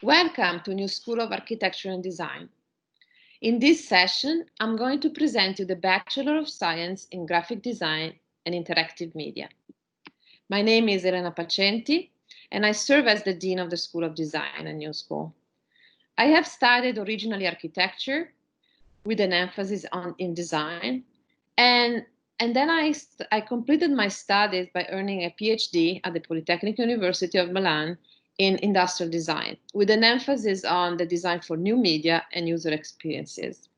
Welcome to New School of Architecture and Design. In this session, I'm going to present you the Bachelor of Science in Graphic Design and Interactive Media. My name is Elena Pacenti, and I serve as the Dean of the School of Design at New School. I have studied originally architecture with an emphasis in design, and then I completed my studies by earning a Ph.D. at the Polytechnic University of Milan in industrial design, with an emphasis on the design for new media and user experiences.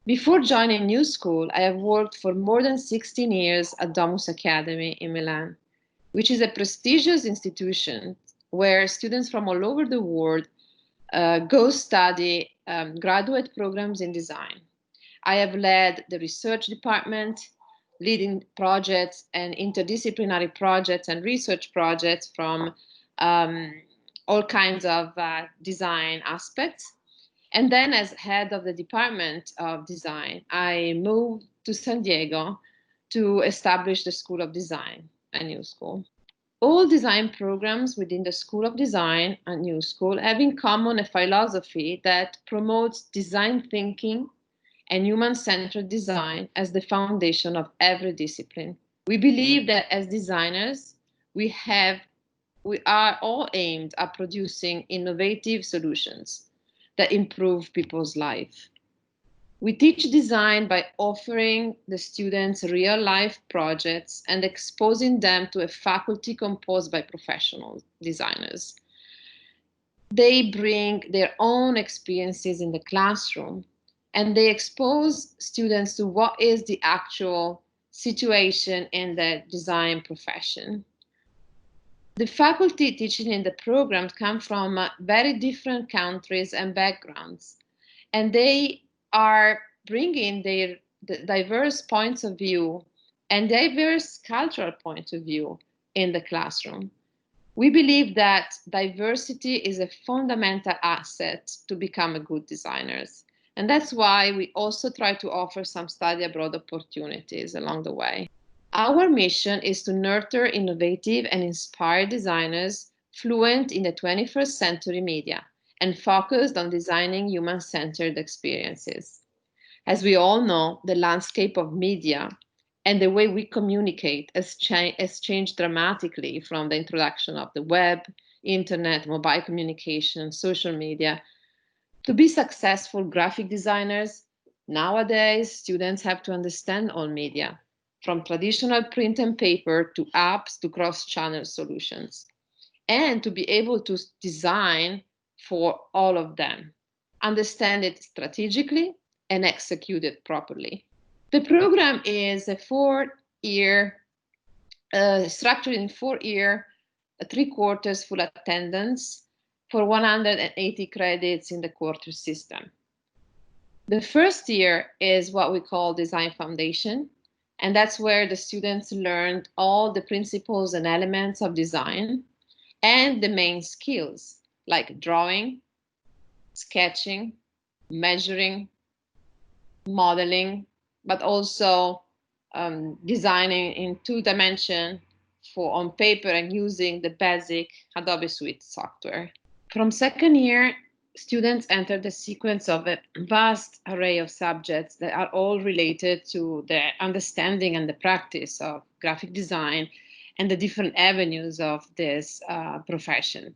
Before joining New School, I have worked for more than 16 years at Domus Academy in Milan, which is a prestigious institution where students from all over the world go study graduate programs in design. I have led the research department, leading projects and interdisciplinary projects and research projects from all kinds of design aspects. And then as head of the Department of Design, I moved to San Diego to establish the School of Design, a New School. All design programs within the School of Design and New School have in common a philosophy that promotes design thinking and human-centered design as the foundation of every discipline. We believe that as designers, we are all aimed at producing innovative solutions that improve people's life. We teach design by offering the students real-life projects and exposing them to a faculty composed by professional designers. They bring their own experiences in the classroom, and they expose students to what is the actual situation in the design profession. The faculty teaching in the programs come from very different countries and backgrounds, and they are bringing their diverse points of view and diverse cultural point of view in the classroom. We believe that diversity is a fundamental asset to become a good designers. And that's why we also try to offer some study abroad opportunities along the way. Our mission is to nurture innovative and inspired designers fluent in the 21st century media and focused on designing human-centered experiences. As we all know, the landscape of media and the way we communicate has changed dramatically from the introduction of the web, internet, mobile communication, social media. To be successful graphic designers, nowadays students have to understand all media, from traditional print and paper to apps to cross-channel solutions, and to be able to design for all of them, understand it strategically, and execute it properly. The program is a 4-year, structured in 4-year, 3/4 full attendance for 180 credits in the quarter system. The first year is what we call Design Foundation, and that's where the students learned all the principles and elements of design and the main skills like drawing, sketching, measuring, modeling, but also designing in 2-dimension on paper and using the basic Adobe Suite software. From second year, students enter the sequence of a vast array of subjects that are all related to the understanding and the practice of graphic design and the different avenues of this profession.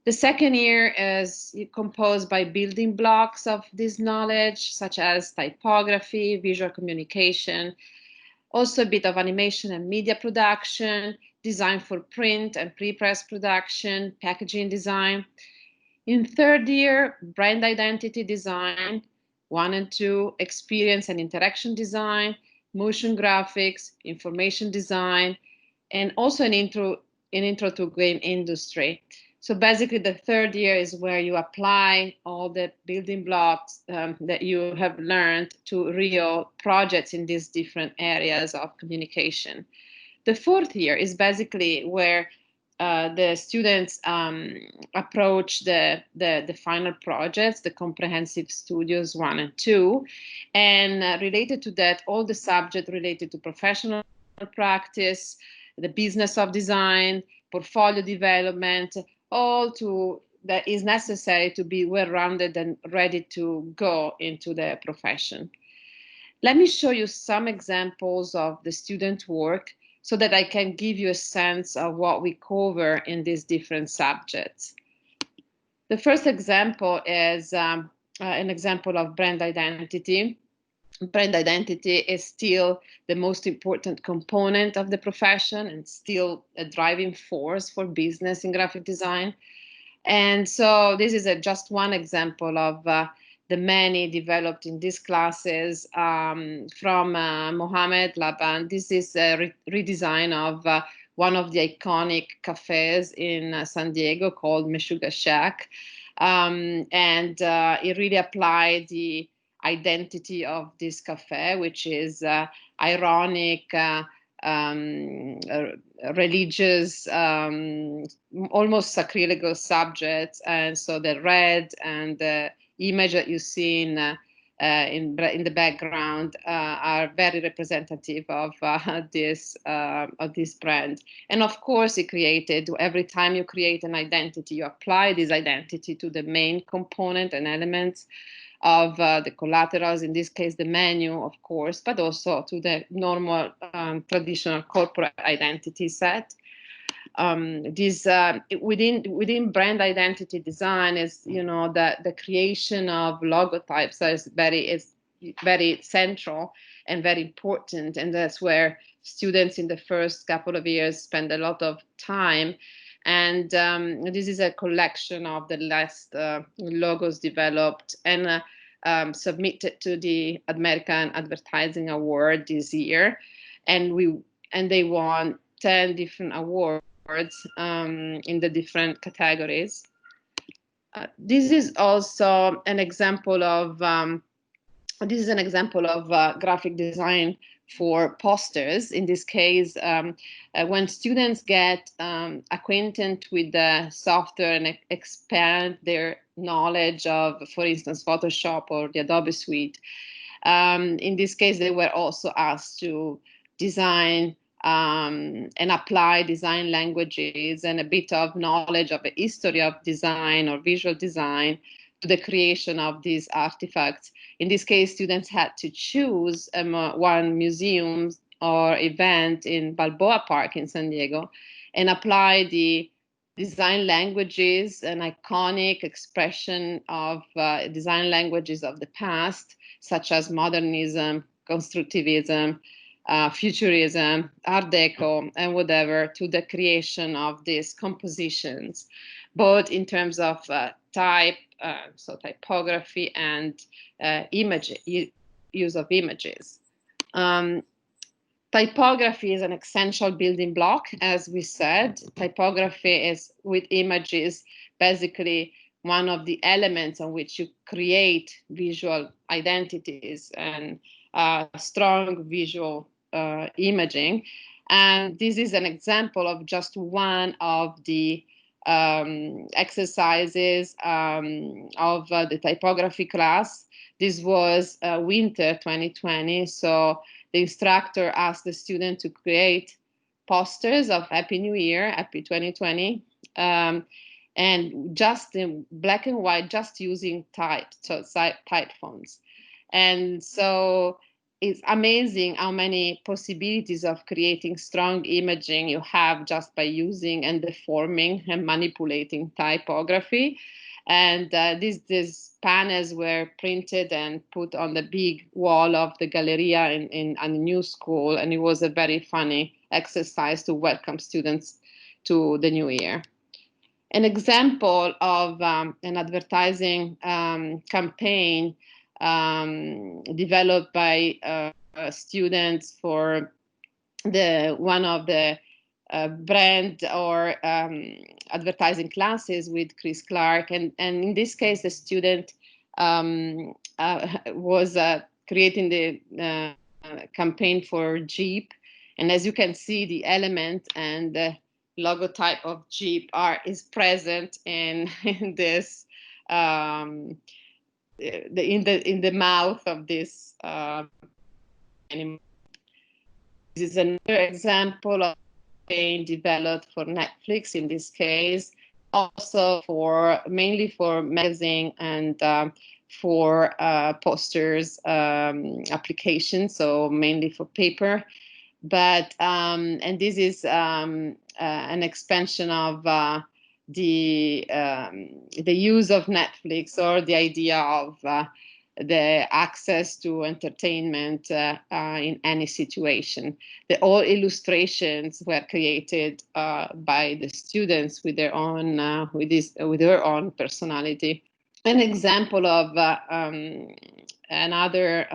The second year is composed by building blocks of this knowledge, such as typography, visual communication, also a bit of animation and media production, design for print and pre-press production, packaging design. In third year, brand identity design, 1 and 2, experience and interaction design, motion graphics, information design, and also an intro to game industry. So basically the third year is where you apply all the building blocks that you have learned to real projects in these different areas of communication. The fourth year is basically where the students approach the final projects, the comprehensive studios 1 and 2, and related to that, all the subjects related to professional practice, the business of design, portfolio development, all to that is necessary to be well-rounded and ready to go into the profession. Let me show you some examples of the student work so that I can give you a sense of what we cover in these different subjects. The first example is an example of brand identity. Brand identity is still the most important component of the profession and still a driving force for business in graphic design. And so this is just one example of the many developed in these classes from Mohamed Laban. This is a redesign of one of the iconic cafes in San Diego called Meshuggah Shack. And it really applied the identity of this cafe, which is ironic, religious, almost sacrilegious subjects. And so the red and the image that you see in the background are very representative of this brand. And of course, it created, every time you create an identity, you apply this identity to the main component and elements of the collaterals, in this case the menu, of course, but also to the normal traditional corporate identity set. Within brand identity design is, the creation of logotypes is very central and very important, and that's where students in the first couple of years spend a lot of time. And this is a collection of the last logos developed and submitted to the American Advertising Award this year, and they won 10 different awards in the different categories. This is also an example of graphic design for posters. In this case, when students get acquainted with the software and expand their knowledge of, for instance, Photoshop or the Adobe Suite, in this case, they were also asked to design and apply design languages and a bit of knowledge of the history of design or visual design to the creation of these artifacts. In this case, students had to choose one museum or event in Balboa Park in San Diego and apply the design languages, an iconic expression of design languages of the past, such as modernism, constructivism, futurism, Art Deco, and whatever, to the creation of these compositions, both in terms of so typography and use of images. Typography is an essential building block, as we said. Typography is, with images, basically one of the elements on which you create visual identities and strong visual imaging. And this is an example of just one of the exercises of the typography class. This was winter 2020, so the instructor asked the student to create posters of Happy New Year, Happy 2020, and just in black and white, just using type fonts. And so it's amazing how many possibilities of creating strong imaging you have just by using and deforming and manipulating typography. And these panels were printed and put on the big wall of the Galleria in NewSchool, and it was a very funny exercise to welcome students to the new year. An example of an advertising campaign developed by students for one of the brand or advertising classes with Chris Clark, and in this case the student was creating the campaign for Jeep, and as you can see, the element and the logotype of Jeep is present in this in the mouth of this animal. This is another example of campaign developed for Netflix. In this case, also mainly for magazine and for posters applications, so mainly for paper. But and this is an expansion of the use of Netflix, or the idea of the access to entertainment in any situation. All illustrations were created by the students with their own with their own personality. An example of another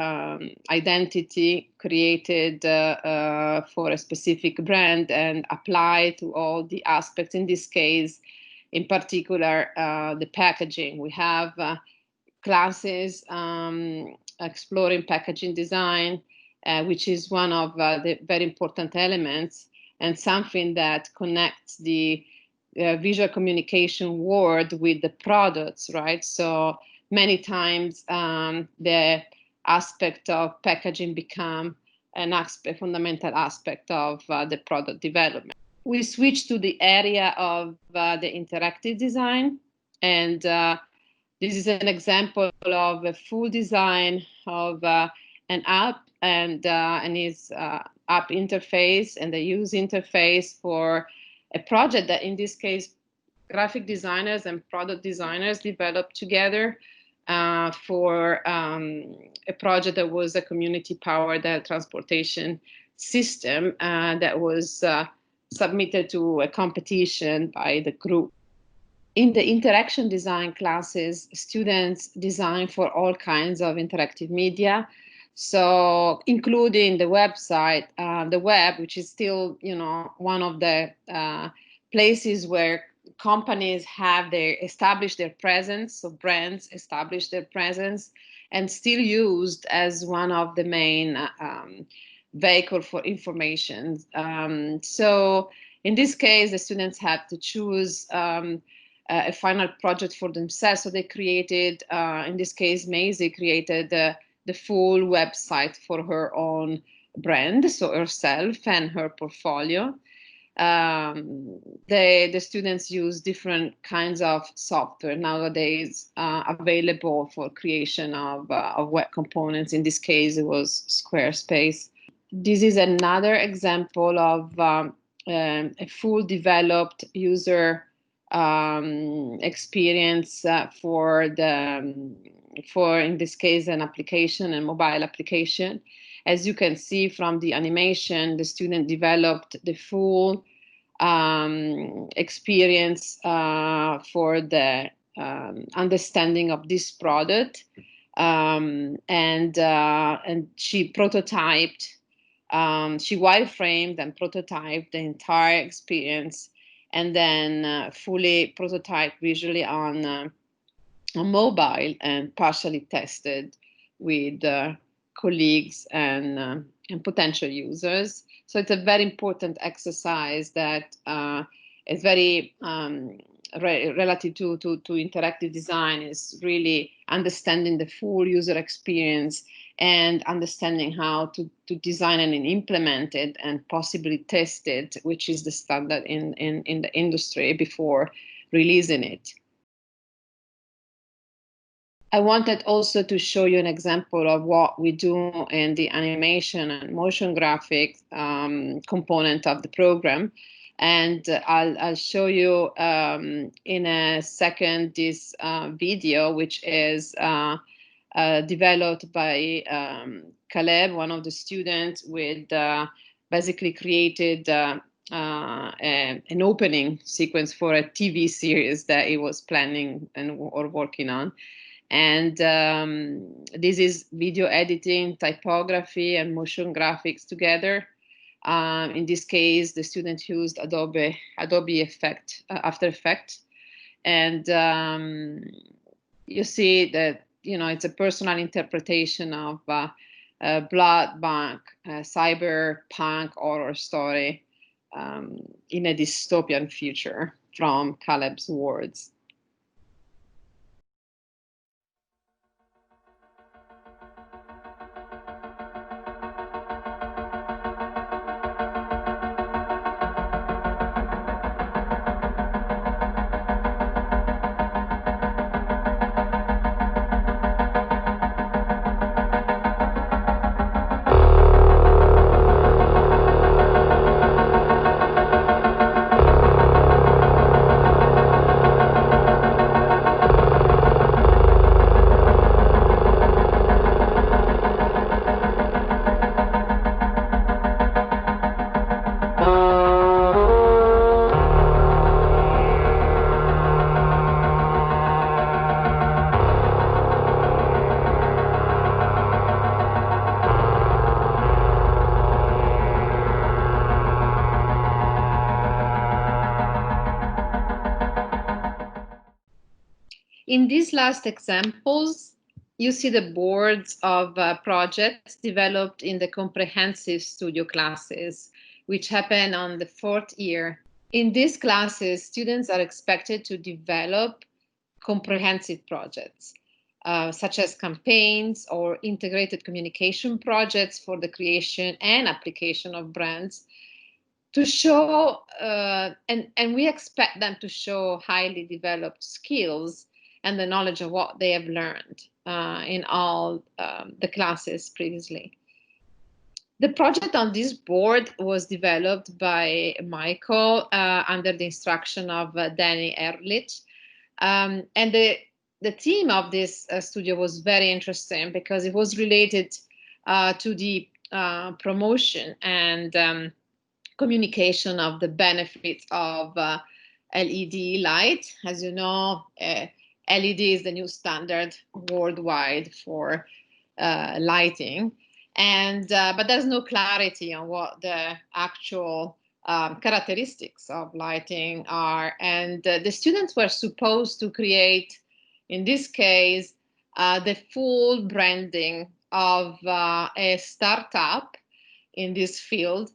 identity created for a specific brand and applied to all the aspects. In this case, in particular, the packaging. We have classes exploring packaging design, which is one of the very important elements and something that connects the visual communication world with the products, right? So many times the aspect of packaging become an fundamental aspect of the product development. We switch to the area of the interactive design, and this is an example of a full design of an app and its app interface and the user interface for a project that, in this case, graphic designers and product designers developed together for a project that was a community-powered transportation system that was submitted to a competition by the group. In the interaction design classes, students design for all kinds of interactive media, so including the website, the web, which is still, one of the places where companies have established their presence, so brands establish their presence, and still used as one of the main vehicle for information. So in this case, the students have to choose a final project for themselves. So they created, in this case, Maisie created the full website for her own brand, so herself and her portfolio. The students use different kinds of software nowadays available for creation of web components. In this case, it was Squarespace. This is another example of a full developed user experience for in this case an application, a mobile application. As you can see from the animation, the student developed the full experience for the understanding of this product, and she prototyped. She wireframed and prototyped the entire experience, and then fully prototyped visually on mobile and partially tested with colleagues and potential users. So it's a very important exercise that is very relative to interactive design, is really understanding the full user experience and understanding how to design and implement it and possibly test it, which is the standard in the industry, before releasing it. I wanted also to show you an example of what we do in the animation and motion graphics component of the program. And I'll show you in a second this video, which is developed by Caleb, one of the students, with basically created an opening sequence for a TV series that he was planning or working on. And this is video editing, typography, and motion graphics together. In this case, the student used Adobe After Effects. And you see that, it's a personal interpretation of blood-bank, cyberpunk horror story in a dystopian future, from Caleb's words. In these last examples, you see the boards of projects developed in the comprehensive studio classes, which happen on the 4th year. In these classes, students are expected to develop comprehensive projects, such as campaigns or integrated communication projects for the creation and application of brands, to show, and we expect them to show highly developed skills and the knowledge of what they have learned in all the classes previously. The project on this board was developed by Michael under the instruction of Danny Ehrlich. And the theme of this studio was very interesting because it was related to the promotion and communication of the benefits of LED light. As you know, LED is the new standard worldwide for lighting. But there's no clarity on what the actual characteristics of lighting are. And the students were supposed to create, in this case, the full branding of a startup in this field,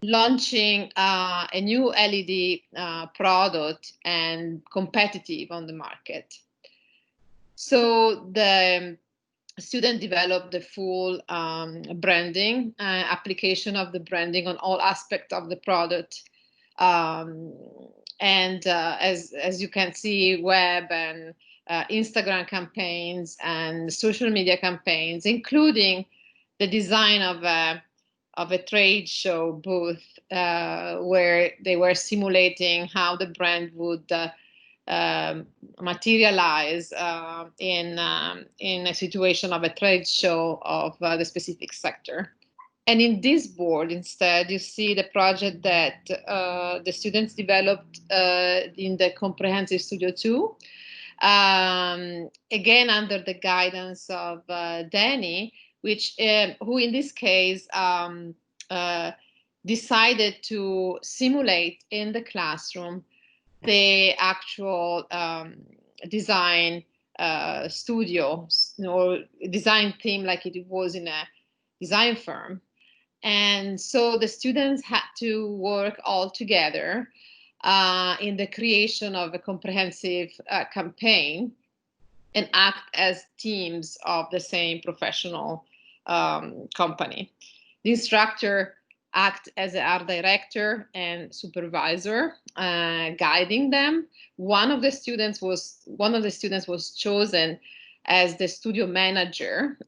launching a new LED product and competitive on the market. So the student developed the full branding, application of the branding on all aspects of the product. As you can see, web and Instagram campaigns and social media campaigns, including the design of a trade show booth where they were simulating how the brand would materialize in a situation of a trade show of the specific sector. And in this board, instead, you see the project that the students developed in the Comprehensive Studio 2, again under the guidance of Danny, who in this case decided to simulate in the classroom the actual design studio or design theme like it was in a design firm. And so the students had to work all together in the creation of a comprehensive campaign and act as teams of the same professional company. The instructor act as an art director and supervisor, guiding them. One of the students was chosen as the studio manager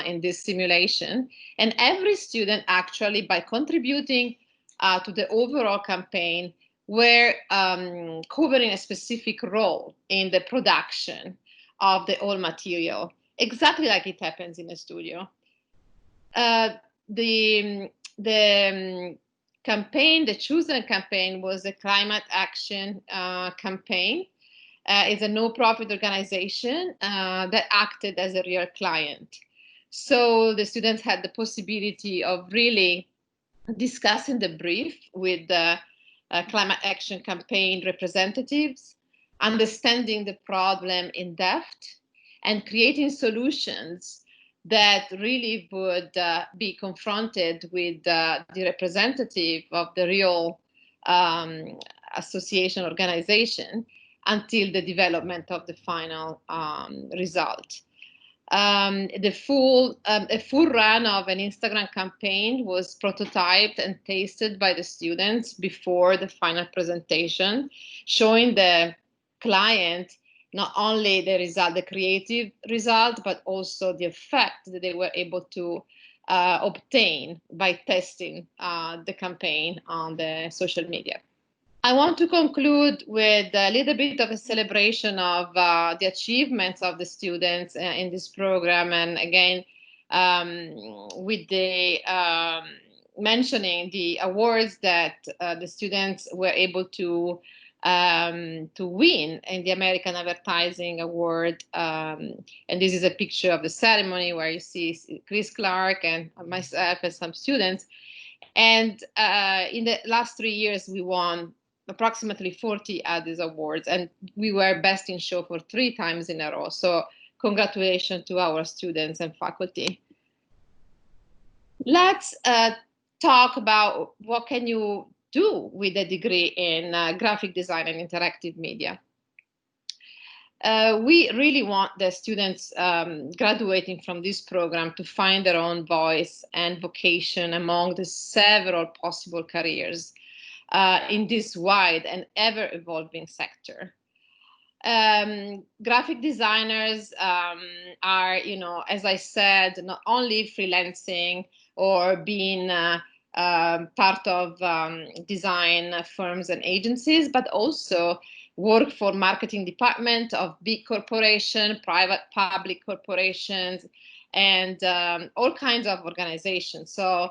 in this simulation, and every student actually, by contributing to the overall campaign, were covering a specific role in the production of the whole material, exactly like it happens in a studio. The campaign, the chosen campaign, was a climate action campaign. It's a no-profit organization that acted as a real client. So the students had the possibility of really discussing the brief with the climate action campaign representatives, understanding the problem in depth, and creating solutions that really would be confronted with the representative of the real association organization until the development of the final result. A full run of an Instagram campaign was prototyped and tasted by the students before the final presentation, showing the client not only the result, the creative result, but also the effect that they were able to obtain by testing the campaign on the social media. I want to conclude with a little bit of a celebration of the achievements of the students in this program, and again, with the mentioning the awards that the students were able to win in the American Advertising Award. And this is a picture of the ceremony where you see Chris Clark and myself and some students. And in the last 3 years, we won approximately 40 at these awards, and we were best in show for 3 times in a row. So congratulations to our students and faculty. Let's talk about what can you do with a degree in graphic design and interactive media. We really want the students graduating from this program to find their own voice and vocation among the several possible careers in this wide and ever-evolving sector. Graphic designers are, as I said, not only freelancing or being part of design firms and agencies, but also work for marketing department of big corporation, private public corporations, and all kinds of organizations. So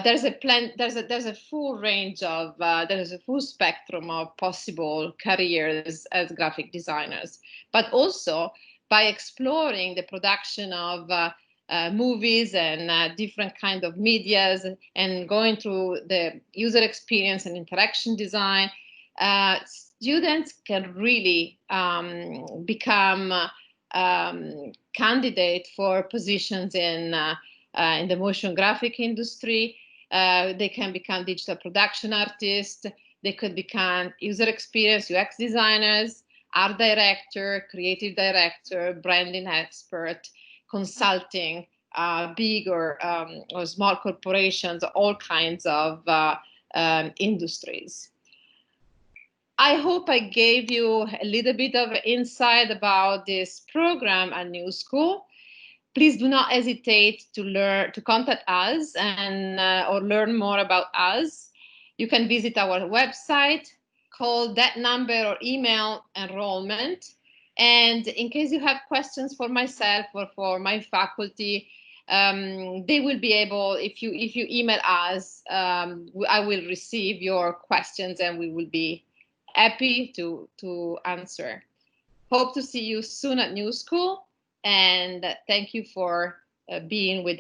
there's a full range of there's a full spectrum of possible careers as graphic designers, but also by exploring the production of movies and different kind of medias and going through the user experience and interaction design, students can really become candidate for positions in the motion graphic industry. They can become digital production artists. They could become user experience, UX designers, art director, creative director, branding expert, consulting, big or small corporations, all kinds of industries. I hope I gave you a little bit of insight about this program at NewSchool. Please do not hesitate to contact us and or learn more about us. You can visit our website, call that number or email enrollment. And in case you have questions for myself or for my faculty, they will be able, if you email us, I will receive your questions and we will be happy to answer. Hope to see you soon at NewSchool, and thank you for being with